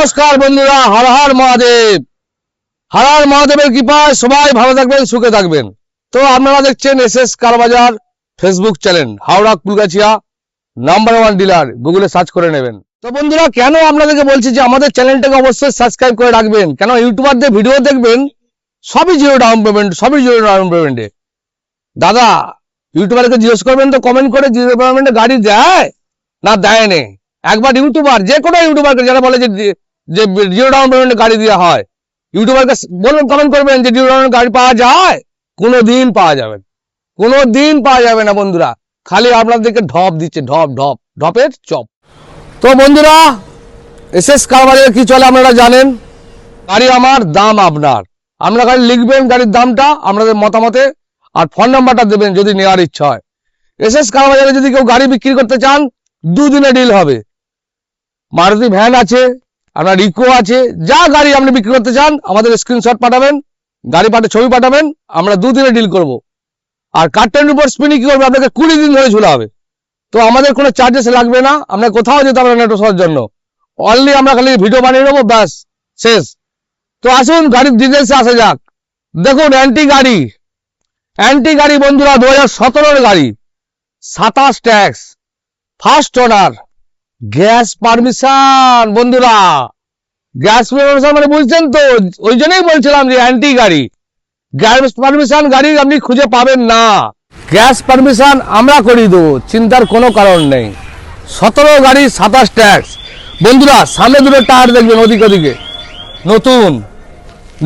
নমস্কার বন্ধুরা, হর হর মহাদেব। হর হর মহাদেবের কৃপায় সবাই ভালো থাকবেন, সুখে থাকবেন। তো আপনারা দেখছেন এসএস কার বাজার Facebook channel, Howrah Kulgachia number 1 dealer, গুগলে সার্চ করে নেবেন। তো বন্ধুরা, কেন আপনাদেরকে বলছি যে আমাদের চ্যানেলটাকে অবশ্যই সাবস্ক্রাইব করে রাখবেন, কেন ইউটিউবারদের ভিডিও দেখবেন সবই জিরো ডাউন পেমেন্টে। দাদা, ইউটিউবারকে জিজ্ঞেস করবেন তো কমেন্ট করে, জিরো পেমেন্টে গাড়ি দেয় না দেয় নে। একবার ইউটিউবার, যে কোনো ইউটিউবারকে যারা বলে যে জিরো ডাউন পেমেন্টে গাড়ি দেওয়া হয়, ইউটিউবারকে বলুন, কমেন্ট করবেন যে জিরো ডাউন গাড়ি পাওয়া যায়? কোনোদিন পাওয়া যাবে না বন্ধুরা। খালি আপনাদেরকে ঢপ দিচ্ছে, ঢপের চপ। তো বন্ধুরা, এসএস কার বাজারে কি চলে আপনারা জানেন। গাড়ি আমার, দাম আপনার। আপনারা খালি লিখবেন গাড়ির দামটা আপনাদের মতামতে, আর ফোন নাম্বারটা দেবেন যদি নেওয়ার ইচ্ছা হয়। এসএস কার বাজারে যদি কেউ গাড়ি বিক্রি করতে চান, 2 দিনে ডিল হবে। মারুতি ভ্যান আছে, আপনার ইকো আছে, যা গাড়ি আপনি বিক্রি করতে চান আমাদের স্ক্রিনশট পাঠাবেন, গাড়ি ছবি পাঠাবেন, আমরা 2 দিনে ডিল করব। আর কার্টের উপর স্পিনি কি করবে, আপনাকে 20 দিন ধরে ঝুলা হবে। তো আমাদের কোনো চার্জেস লাগবে না, আমরা কোথাও যেতে হবে না নেট হওয়ার জন্য। অনলি আমরা খালি ভিডিও বানিয়ে নেবো, ব্যাস শেষ। তো আসুন গাড়ির ডিটেলসে আসা যাক। দেখুন, অ্যান্টি গাড়ি বন্ধুরা, 2017 গাড়ি, 27 tax, first owner, gas permission. বন্ধুরা, গ্যাস পারমিশন মানে বুঝছেন তো, ওই জন্যই বলছিলাম যে অ্যান্টি গাড়ি। গ্যাস পারমিশন গাড়ি আপনি খুঁজে পাবেন না, গ্যাস পারমিশন আমরা করিয়ে দেবো, চিন্তার কোনো কারণ নেই। 17 গাড়ি, 27 ট্যাক্স। বন্ধুরা, সামনে দুটো টায়ার দেখবেন ওদিকে নতুন।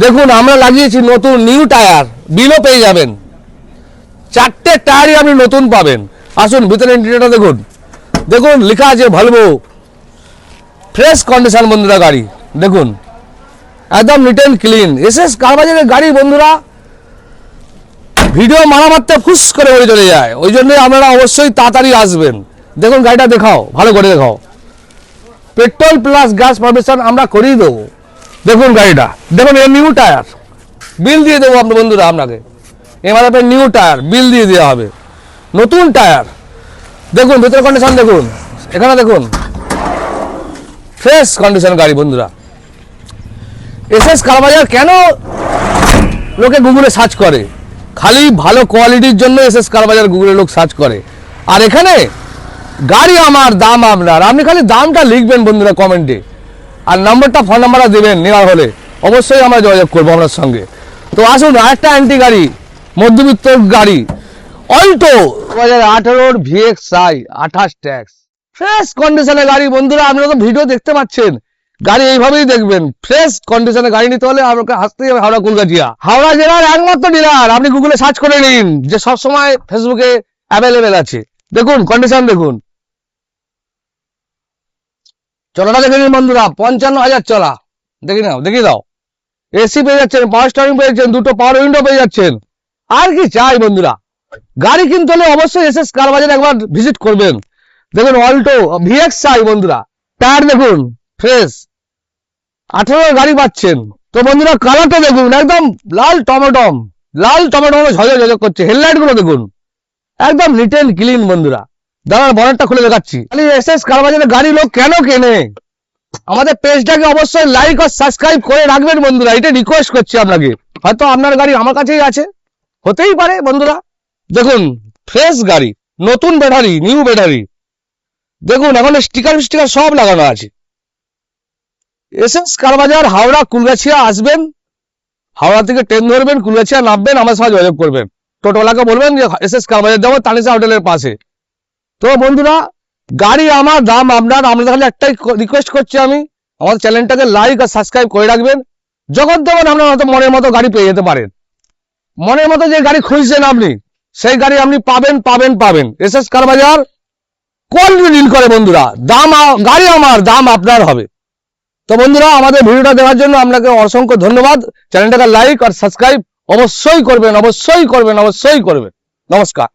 দেখুন, আমরা লাগিয়েছি নতুন নিউ টায়ার, বিলও পেয়ে যাবেন। 4টে টায়ারই আপনি নতুন পাবেন। আসুন ভিতরে ইন্টেরিয়রটা দেখুন লেখা আছে ভলভো, ফ্রেশ কন্ডিশন বন্ধুরা। গাড়ি দেখুন, একদম নিট অ্যান্ড ক্লিন। এসএস কার বাজারের গাড়ি বন্ধুরা, ভিডিও মারতে ফুস করে উড়ে চলে যায়, ওই জন্য আপনারা অবশ্যই তাড়াতাড়ি আসবেন। দেখুন গাড়িটা দেখাও, ভালো করে দেখাও। পেট্রোল প্লাস গ্যাস পারমিশন আমরা করিয়ে দেবো। দেখুন গাড়িটা, দেখুন এর নিউ টায়ার, বিল দিয়ে দেবো আপনার বন্ধুরা। আপনাকে এমআরএফের নিউ টায়ার বিল দিয়ে দেওয়া হবে, নতুন টায়ার। দেখুন ভিতরে কন্ডিশন দেখুন, এখানে দেখুন ফ্রেশ কন্ডিশন গাড়ি বন্ধুরা। এসএস কার বাজার কেন লোকে গুগলে সার্চ করে? খালি ভালো কোয়ালিটির জন্য এসএস কার বাজার গুগলে লোক সার্চ করে। আর এখানে গাড়ি আমার, দাম আপনার। আপনি খালি দামটা লিখবেন বন্ধুরা কমেন্টে, আর নাম্বারটা, ফোন নাম্বারটা দেবেন। নেওয়ার হলে অবশ্যই আমরা যোগাযোগ করবো আপনার সঙ্গে। তো আসুন, আরেকটা অ্যান্টি গাড়ি, মধ্যবিত্ত গাড়ি, অল্টো 2018 VXI, 28 ট্যাক্স, ফ্রেশ কন্ডিশনে গাড়ি বন্ধুরা। আপনারা তো ভিডিও দেখতে পাচ্ছেন, গাড়ি এইভাবেই দেখবেন। ফ্রেশ কন্ডিশনে গাড়ি নিতে হলে আপনাকে হাসতেই হবে হাওড়া কুলগাছিয়া, হাওড়া জেলার একমাত্র ডিলার। আপনি গুগলে সার্চ করে নিন, যে সবসময় ফেসবুকে অ্যাভেলেবেল আছে। দেখুন কন্ডিশন দেখুন, চলাটা দেখে নিন বন্ধুরা, 55,000 চলা। দেখিয়ে দাও। এসি পেয়ে যাচ্ছেন, পাওয়ার স্টিয়ারিং পেয়ে যাচ্ছেন, 2টো পাওয়ার উইন্ডো পেয়ে যাচ্ছেন। আর কি চাই বন্ধুরা? গাড়ি কিনতে হলে অবশ্যই এসএস কার বাজারে একবার ভিজিট করবেন। দেখুন অল্টো VXI বন্ধুরা, টায়ার দেখুন ফ্রেশ, 18 গাড়ি পাচ্ছেন। তো বন্ধুরা, কালারটা দেখুন, একদম লাল টমেটো ঝলঝল করছে। হেডলাইট গুলো দেখুন, একদম নিট অ্যান্ড ক্লিন বন্ধুরা। দাঁড়ান, বনেটটা খুলে দেখাচ্ছি। খালি এসএস কার বাজারে গাড়ি লোক কেন কেনে? আমাদের পেজটাকে অবশ্যই লাইক আর সাবস্ক্রাইব করে রাখবেন বন্ধুরা, এটা রিকোয়েস্ট করছি আপনাকে। হয়তো আপনার গাড়ি আমার কাছেই আছে, হতেই পারে বন্ধুরা। দেখুন ফ্রেশ গাড়ি, নতুন ব্যাটারি, নিউ ব্যাটারি। দেখুন এখন স্টিকার সব লাগানো আছে। এসএস কার বাজার, হাওড়া কুলগাছিয়া আসবেন, হাওড়া থেকে ট্রেন ধরবেন, কুলগাছিয়া নামবেন, আমার সাথে যোগাযোগ করবেন। টোটোওয়ালাকে বলবেন যে এসএস কার বাজার যাবো, তানিশা হোটেলের পাশে। তো বন্ধুরা, গাড়ি আমার, দাম আপনার। আমরা খালি একটাই রিকোয়েস্ট করছি আমি, আমাদের চ্যানেলটাকে লাইক আর সাবস্ক্রাইব করে রাখবেন। যখন তখন আপনার হয়তো মনের মতো গাড়ি পেয়ে যেতে পারেন। মনের মতো যে গাড়ি খুঁজছেন আপনি, সেই গাড়ি আপনি পাবেন। এসএস কার বাজার কোয়ালিটি ডিল করে বন্ধুরা। দাম গাড়ি আমার, দাম আপনার হবে। তো বন্ধুরা, আমাদের ভিডিওটা দেখার জন্য আপনাকে অসংখ্য ধন্যবাদ। চ্যানেলটাকে লাইক আর সাবস্ক্রাইব অবশ্যই করবেন। নমস্কার।